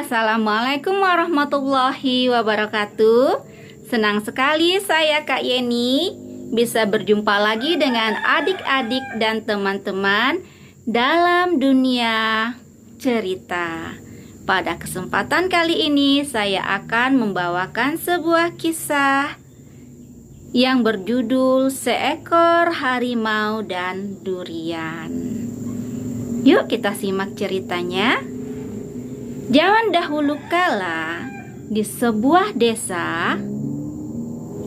Assalamualaikum warahmatullahi wabarakatuh. Senang sekali saya Kak Yeni bisa berjumpa lagi dengan adik-adik dan teman-teman dalam dunia cerita. Pada kesempatan kali ini saya akan membawakan sebuah kisah yang berjudul Seekor Harimau dan Durian. Yuk kita simak ceritanya. Zaman dahulu kala, di sebuah desa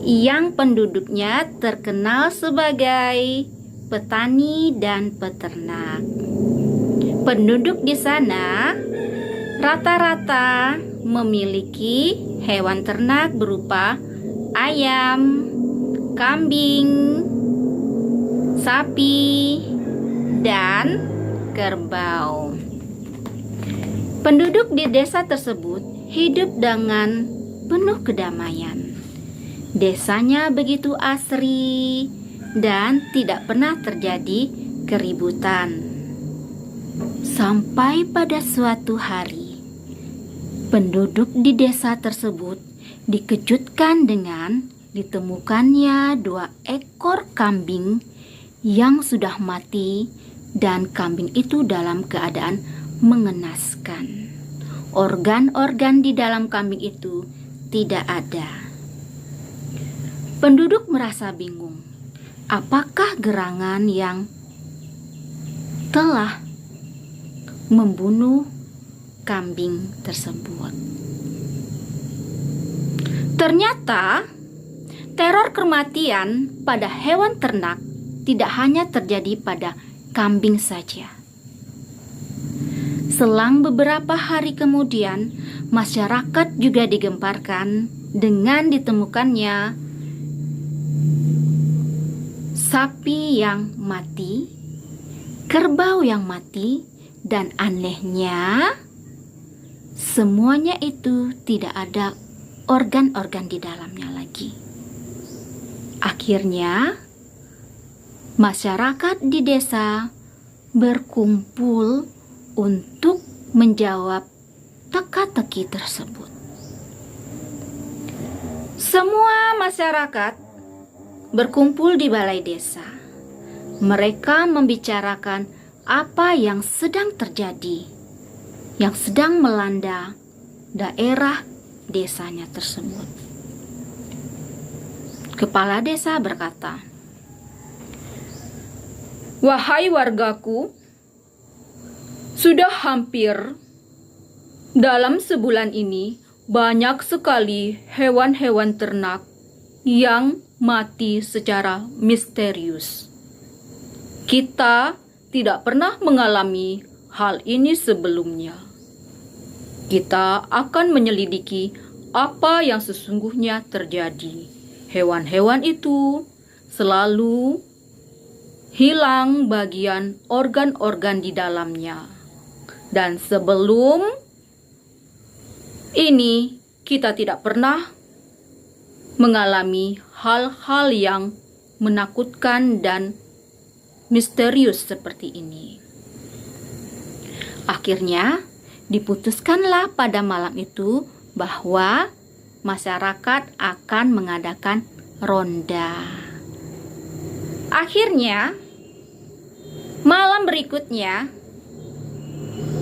yang penduduknya terkenal sebagai petani dan peternak. Penduduk di sana rata-rata memiliki hewan ternak berupa ayam, kambing, sapi, dan kerbau. Penduduk di desa tersebut hidup dengan penuh kedamaian. Desanya begitu asri dan tidak pernah terjadi keributan. Sampai pada suatu hari, penduduk di desa tersebut dikejutkan dengan ditemukannya 2 ekor kambing yang sudah mati, dan kambing itu dalam keadaan mengenaskan. Organ-organ di dalam kambing itu tidak ada. Penduduk merasa bingung. Apakah gerangan yang telah membunuh kambing tersebut? Ternyata teror kematian pada hewan ternak tidak hanya terjadi pada kambing saja. Selang beberapa hari kemudian, masyarakat juga digemparkan dengan ditemukannya sapi yang mati, kerbau yang mati, dan anehnya semuanya itu tidak ada organ-organ di dalamnya lagi. Akhirnya, masyarakat di desa berkumpul untuk menjawab teka-teki tersebut. Semua masyarakat berkumpul di balai desa. Mereka membicarakan apa yang sedang terjadi, yang sedang melanda daerah desanya tersebut. Kepala desa berkata, "Wahai wargaku, sudah hampir dalam sebulan ini banyak sekali hewan-hewan ternak yang mati secara misterius. Kita tidak pernah mengalami hal ini sebelumnya. Kita akan menyelidiki apa yang sesungguhnya terjadi. Hewan-hewan itu selalu hilang bagian organ-organ di dalamnya. Dan sebelum ini kita tidak pernah mengalami hal-hal yang menakutkan dan misterius seperti ini." Akhirnya diputuskanlah pada malam itu bahwa masyarakat akan mengadakan ronda. Akhirnya malam berikutnya,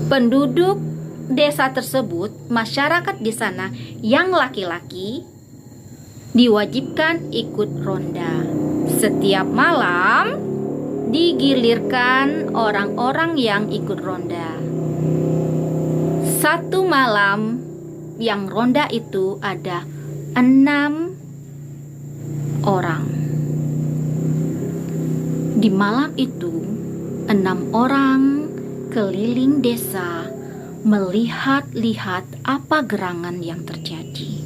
penduduk desa tersebut, masyarakat di sana yang laki-laki, diwajibkan ikut ronda. Setiap malam digilirkan orang-orang yang ikut ronda. Satu malam yang ronda itu ada 6 orang. Di malam itu 6 orang keliling desa melihat-lihat apa gerangan yang terjadi.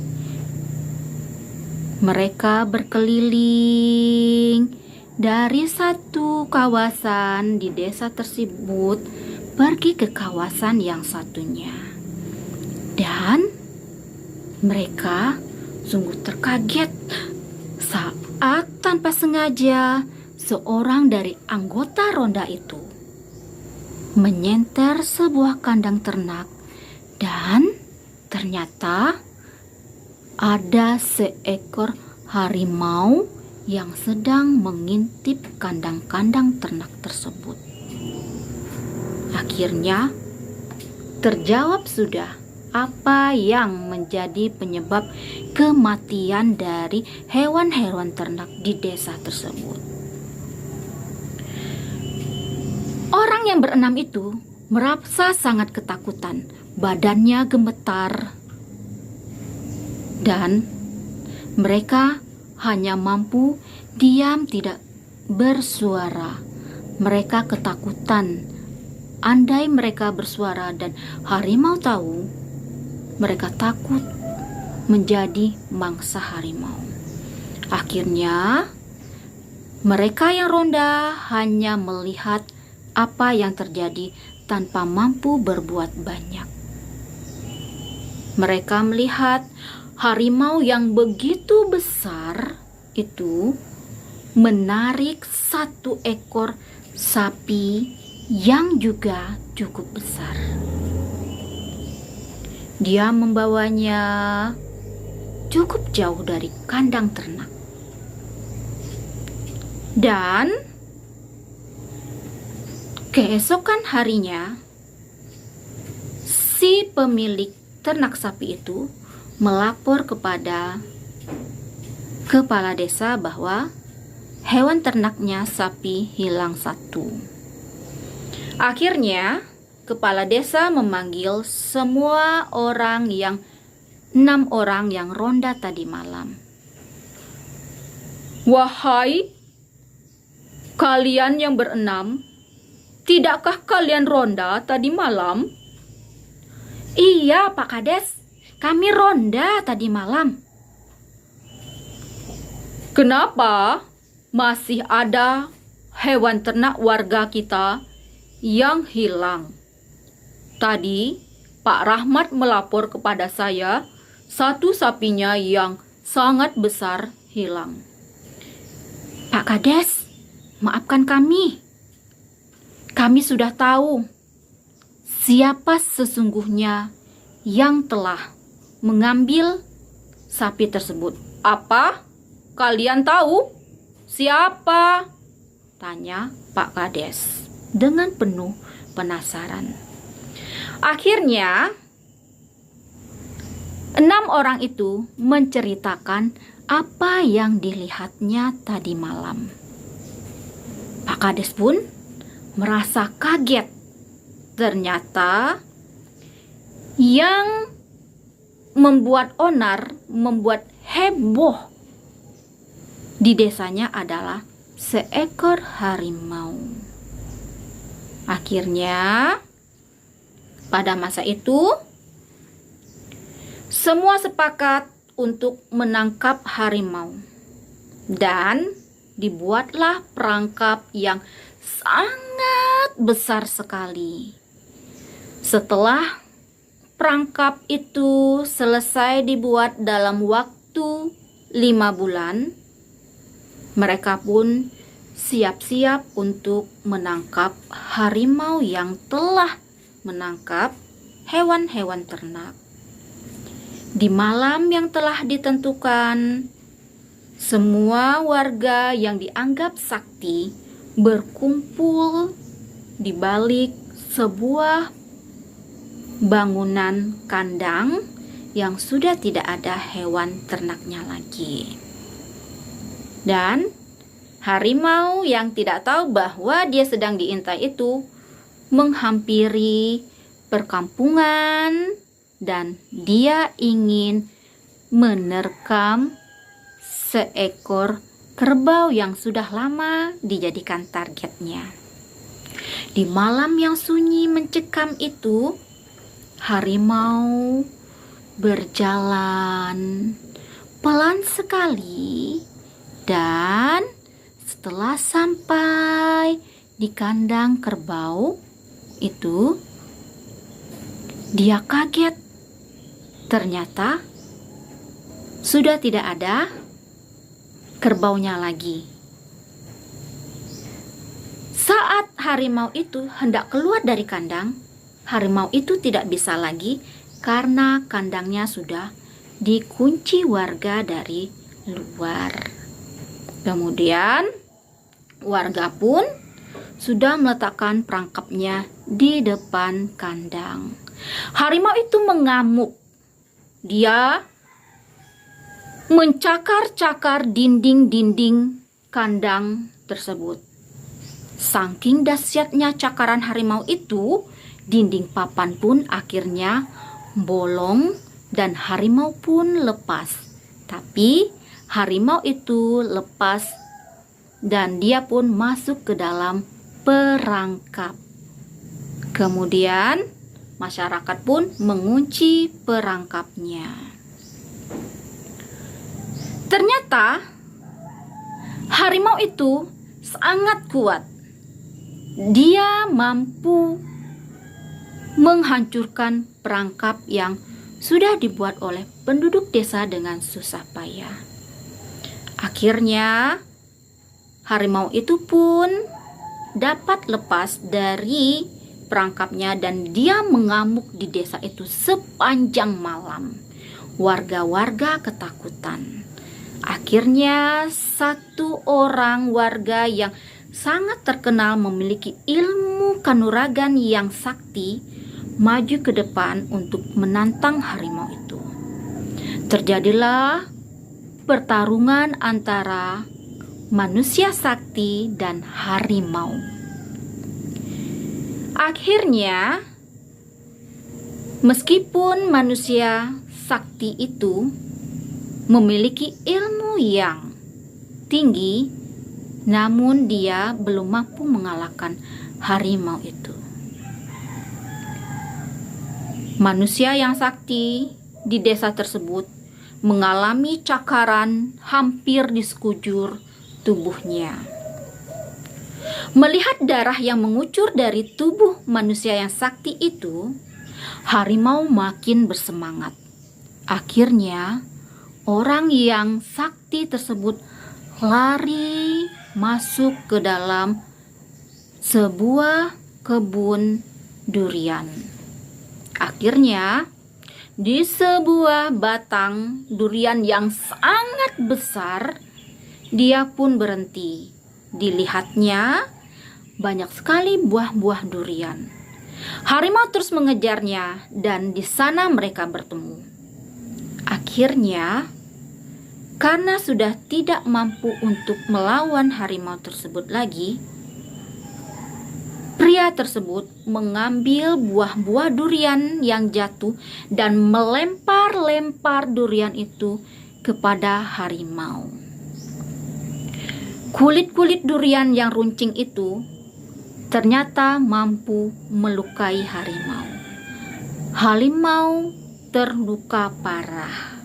Mereka berkeliling dari satu kawasan di desa tersebut pergi ke kawasan yang satunya. Dan mereka sungguh terkaget saat tanpa sengaja seorang dari anggota ronda itu menyenter sebuah kandang ternak dan Ternyata ada seekor harimau yang sedang mengintip kandang-kandang ternak tersebut. Akhirnya terjawab sudah apa yang menjadi penyebab kematian dari hewan-hewan ternak di desa tersebut. Orang yang berenam itu merasa sangat ketakutan, badannya gemetar, dan mereka hanya mampu diam tidak bersuara. Mereka ketakutan. Andai mereka bersuara dan harimau tahu, mereka takut menjadi mangsa harimau. Akhirnya, mereka yang ronda hanya melihat apa yang terjadi tanpa mampu berbuat banyak. Mereka melihat harimau yang begitu besar itu menarik satu ekor sapi yang juga cukup besar. Dia membawanya cukup jauh dari kandang ternak. Dan keesokan harinya, si pemilik ternak sapi itu melapor kepada kepala desa bahwa hewan ternaknya sapi hilang satu. Akhirnya, kepala desa memanggil semua orang 6 orang yang ronda tadi malam. Wahai kalian yang berenam, tidakkah kalian ronda tadi malam? Iya, Pak Kades, kami ronda tadi malam. Kenapa masih ada hewan ternak warga kita yang hilang? Tadi Pak Rahmat melapor kepada saya, satu sapinya yang sangat besar hilang. Pak Kades, maafkan kami. Kami sudah tahu siapa sesungguhnya yang telah mengambil sapi tersebut. Apa? Kalian tahu siapa? Tanya Pak Kades dengan penuh penasaran. Akhirnya 6 orang itu menceritakan apa yang dilihatnya tadi malam. Pak Kades pun merasa kaget. Ternyata yang membuat onar, membuat heboh di desanya adalah seekor harimau. Akhirnya, pada masa itu, semua sepakat untuk menangkap harimau. Dan dibuatlah perangkap yang sangat besar sekali. Setelah perangkap itu selesai dibuat dalam waktu 5 bulan, mereka pun siap-siap untuk menangkap harimau yang telah menangkap hewan-hewan ternak. Di malam yang telah ditentukan, semua warga yang dianggap sakti berkumpul di balik sebuah bangunan kandang yang sudah tidak ada hewan ternaknya lagi. Dan harimau yang tidak tahu bahwa dia sedang diintai itu menghampiri perkampungan dan dia ingin menerkam seekor kerbau yang sudah lama dijadikan targetnya. Di malam yang sunyi mencekam itu, harimau berjalan pelan sekali dan setelah sampai di kandang kerbau itu, dia kaget. Ternyata sudah tidak ada kerbaunya lagi. Saat harimau itu hendak keluar dari kandang, harimau itu tidak bisa lagi karena kandangnya sudah dikunci warga dari luar. Kemudian warga pun sudah meletakkan perangkapnya di depan kandang. Harimau itu mengamuk. Dia mencakar-cakar dinding-dinding kandang tersebut. Saking dahsyatnya cakaran harimau itu, dinding papan pun akhirnya bolong dan harimau pun lepas. Tapi harimau itu lepas dan dia pun masuk ke dalam perangkap. Kemudian masyarakat pun mengunci perangkapnya. Ternyata harimau itu sangat kuat. Dia mampu menghancurkan perangkap yang sudah dibuat oleh penduduk desa dengan susah payah. Akhirnya harimau itu pun dapat lepas dari perangkapnya dan dia mengamuk di desa itu sepanjang malam. Warga-warga ketakutan. Akhirnya satu orang warga yang sangat terkenal memiliki ilmu kanuragan yang sakti maju ke depan untuk menantang harimau itu. Terjadilah pertarungan antara manusia sakti dan harimau. Akhirnya, meskipun manusia sakti itu memiliki ilmu yang tinggi, namun dia belum mampu mengalahkan harimau itu. Manusia yang sakti di desa tersebut mengalami cakaran hampir di sekujur tubuhnya. Melihat darah yang mengucur dari tubuh manusia yang sakti itu, harimau makin bersemangat. Akhirnya, orang yang sakti tersebut lari masuk ke dalam sebuah kebun durian. Akhirnya, di sebuah batang durian yang sangat besar, dia pun berhenti. Dilihatnya banyak sekali buah-buah durian. Harimau terus mengejarnya dan di sana mereka bertemu. Akhirnya, karena sudah tidak mampu untuk melawan harimau tersebut lagi, pria tersebut mengambil buah-buah durian yang jatuh dan melempar-lempar durian itu kepada harimau. Kulit-kulit durian yang runcing itu ternyata mampu melukai harimau. Harimau terluka parah.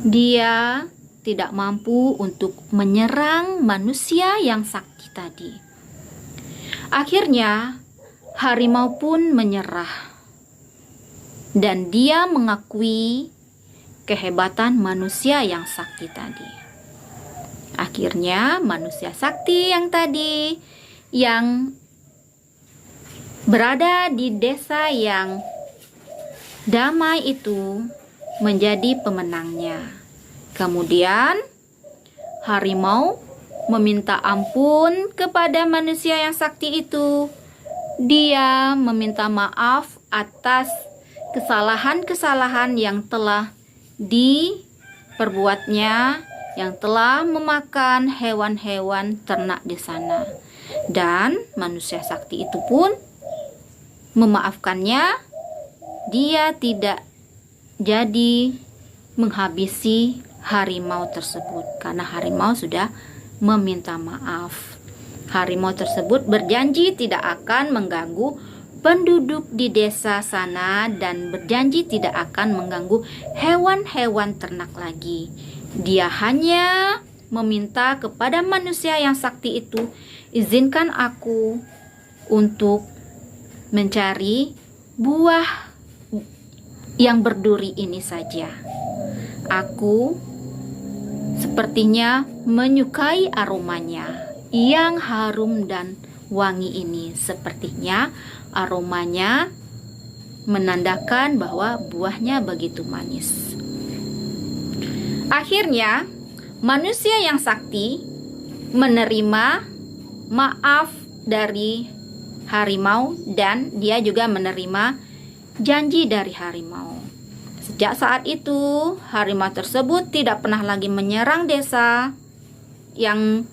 Dia tidak mampu untuk menyerang manusia yang sakti tadi. Akhirnya, harimau pun menyerah. Dan dia mengakui kehebatan manusia yang sakti tadi. Akhirnya, manusia sakti yang tadi yang berada di desa yang damai itu menjadi pemenangnya. Kemudian harimau meminta ampun kepada manusia yang sakti itu. Dia meminta maaf atas kesalahan-kesalahan yang telah diperbuatnya, yang telah memakan hewan-hewan ternak di sana. Dan manusia sakti itu pun memaafkannya. Dia tidak jadi menghabisi harimau tersebut karena harimau sudah meminta maaf. Harimau tersebut berjanji tidak akan mengganggu penduduk di desa sana dan berjanji tidak akan mengganggu hewan-hewan ternak lagi. Dia hanya meminta kepada manusia yang sakti itu, izinkan aku untuk mencari buah yang berduri ini saja. Aku sepertinya menyukai aromanya yang harum dan wangi ini. Sepertinya aromanya menandakan bahwa buahnya begitu manis. Akhirnya, manusia yang sakti menerima maaf dari harimau dan dia juga menerima janji dari harimau. Sejak saat itu, harimau tersebut tidak pernah lagi menyerang desa yang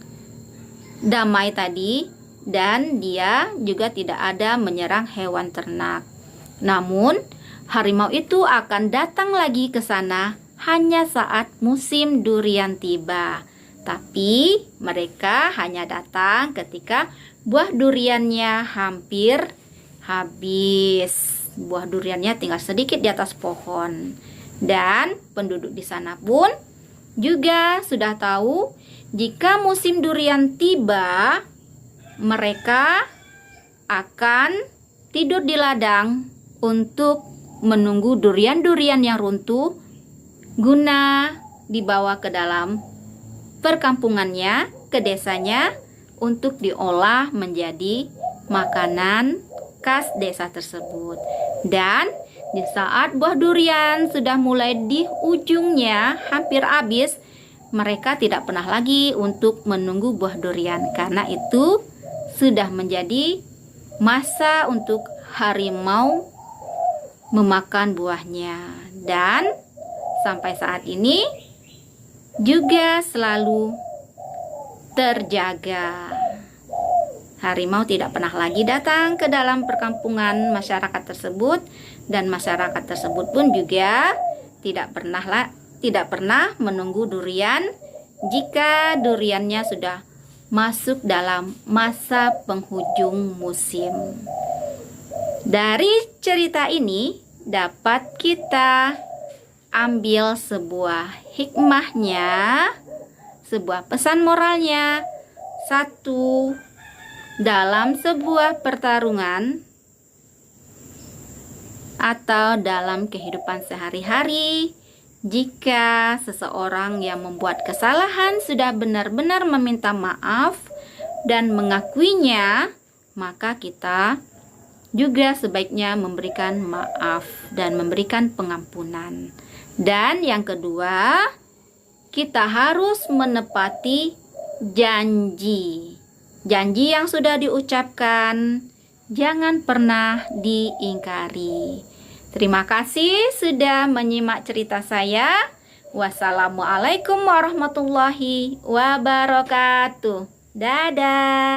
damai tadi, dan dia juga tidak ada menyerang hewan ternak. Namun, harimau itu akan datang lagi ke sana hanya saat musim durian tiba. Tapi mereka hanya datang ketika buah duriannya hampir habis. Buah duriannya tinggal sedikit di atas pohon. Dan penduduk di sana pun juga sudah tahu jika musim durian tiba, mereka akan tidur di ladang untuk menunggu durian-durian yang runtuh guna dibawa ke dalam perkampungannya, ke desanya, untuk diolah menjadi makanan khas desa tersebut. Dan di saat buah durian sudah mulai di ujungnya, hampir habis, mereka tidak pernah lagi untuk menunggu buah durian, karena itu sudah menjadi masa untuk harimau memakan buahnya. Dan sampai saat ini juga selalu terjaga. Harimau tidak pernah lagi datang ke dalam perkampungan masyarakat tersebut, dan masyarakat tersebut pun juga tidak pernah menunggu durian jika duriannya sudah masuk dalam masa penghujung musim. Dari cerita ini dapat kita ambil sebuah hikmahnya, sebuah pesan moralnya. Satu, dalam sebuah pertarungan atau dalam kehidupan sehari-hari, jika seseorang yang membuat kesalahan sudah benar-benar meminta maaf dan mengakuinya, maka kita juga sebaiknya memberikan maaf dan memberikan pengampunan. Dan yang kedua, kita harus menepati janji. Janji yang sudah diucapkan jangan pernah diingkari. Terima kasih sudah menyimak cerita saya. Wassalamualaikum warahmatullahi wabarakatuh. Dadah.